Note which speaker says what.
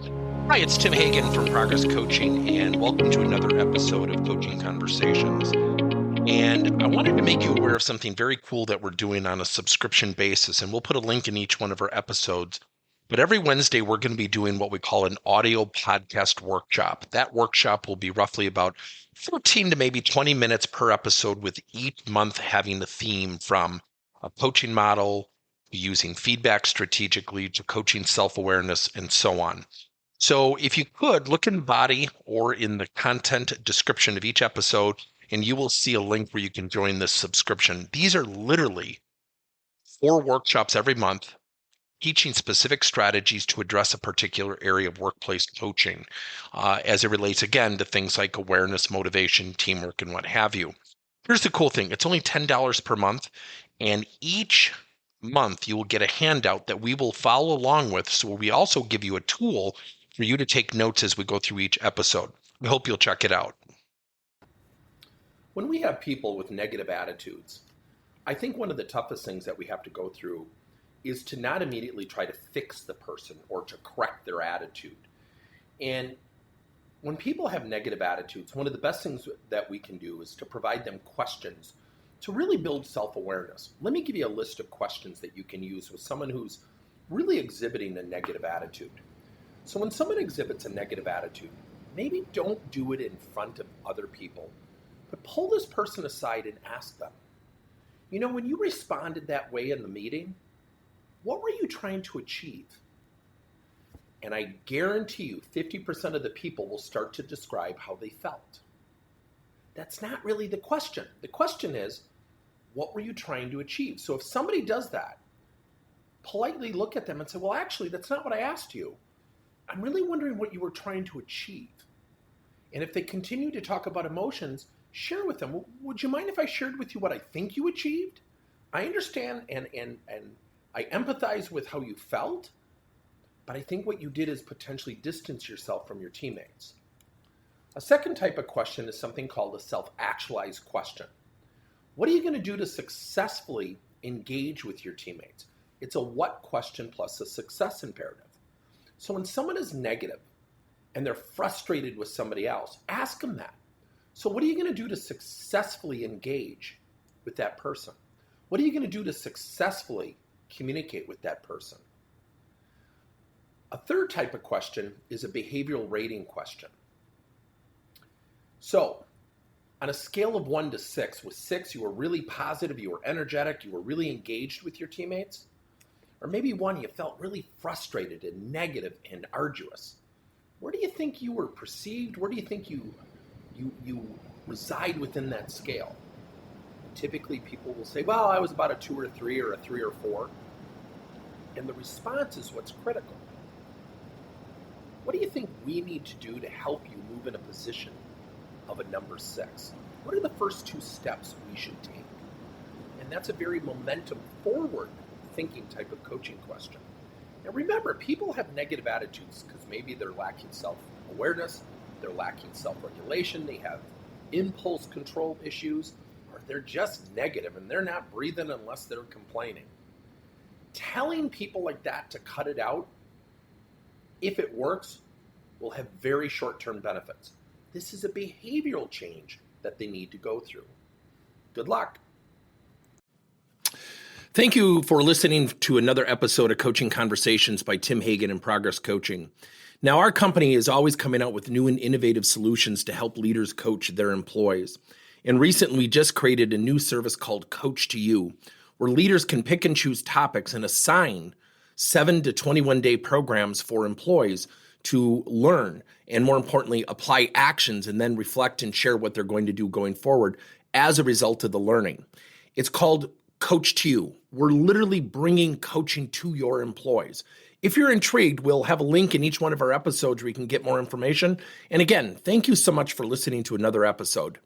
Speaker 1: Hi, it's Tim Hagen from Progress Coaching, and welcome to another episode of Coaching Conversations. And I wanted to make you aware of something very cool that we're doing on a subscription basis, and we'll put a link in each one of our episodes. But every Wednesday, we're going to be doing what we call an audio podcast workshop. That workshop will be roughly about 14 to maybe 20 minutes per episode, with each month having a theme from a coaching model, using feedback strategically, to coaching self-awareness, and so on. So if you could look in the body or in the content description of each episode, and you will see a link where you can join this subscription. These are literally 4 workshops every month, teaching specific strategies to address a particular area of workplace coaching, as it relates, again, to things like awareness, motivation, teamwork, and what have you. Here's the cool thing. It's only $10 per month, and each month you will get a handout that we will follow along with. So we also give you a tool for you to take notes as we go through each episode. We hope you'll check it out.
Speaker 2: When we have people with negative attitudes, I think one of the toughest things that we have to go through is to not immediately try to fix the person or to correct their attitude. And when people have negative attitudes, one of the best things that we can do is to provide them questions to really build self-awareness. Let me give you a list of questions that you can use with someone who's really exhibiting a negative attitude. So when someone exhibits a negative attitude, maybe don't do it in front of other people, but pull this person aside and ask them, when you responded that way in the meeting, what were you trying to achieve? And I guarantee you 50% of the people will start to describe how they felt. That's not really the question. The question is, what were you trying to achieve? So if somebody does that, politely look at them and say, well, actually, that's not what I asked you. I'm really wondering what you were trying to achieve. And if they continue to talk about emotions, share with them, would you mind if I shared with you what I think you achieved? I understand and I empathize with how you felt, but I think what you did is potentially distance yourself from your teammates. A second type of question is something called a self-actualized question. What are you going to do to successfully engage with your teammates? It's a what question plus a success imperative. So when someone is negative and they're frustrated with somebody else, ask them that. So what are you going to do to successfully engage with that person? What are you going to do to successfully communicate with that person? A third type of question is a behavioral rating question. So on a scale of 1 to 6, with 6 you were really positive, you were energetic, you were really engaged with your teammates, or maybe 1 you felt really frustrated and negative and arduous. Where do you think you were perceived? Where do you think you reside within that scale? Typically people will say, well, I was about a 2 or 3 or a 3 or 4. And the response is what's critical. What do you think we need to do to help you move in a position of a number 6? What are the first 2 steps we should take? And that's a very momentum forward thinking type of coaching question. Now remember, people have negative attitudes because maybe they're lacking self-awareness, they're lacking self-regulation, they have impulse control issues, or they're just negative and they're not breathing unless they're complaining. Telling people like that to cut it out, if it works, will have very short-term benefits. This is a behavioral change that they need to go through. Good luck.
Speaker 1: Thank you for listening to another episode of Coaching Conversations by Tim Hagen and Progress Coaching. Now, our company is always coming out with new and innovative solutions to help leaders coach their employees. And recently, we just created a new service called Coach to You, where leaders can pick and choose topics and assign 7 to 21-day programs for employees to learn and, more importantly, apply actions and then reflect and share what they're going to do going forward as a result of the learning. It's called Coach to You. We're literally bringing coaching to your employees. If you're intrigued, we'll have a link in each one of our episodes where you can get more information. And again, thank you so much for listening to another episode.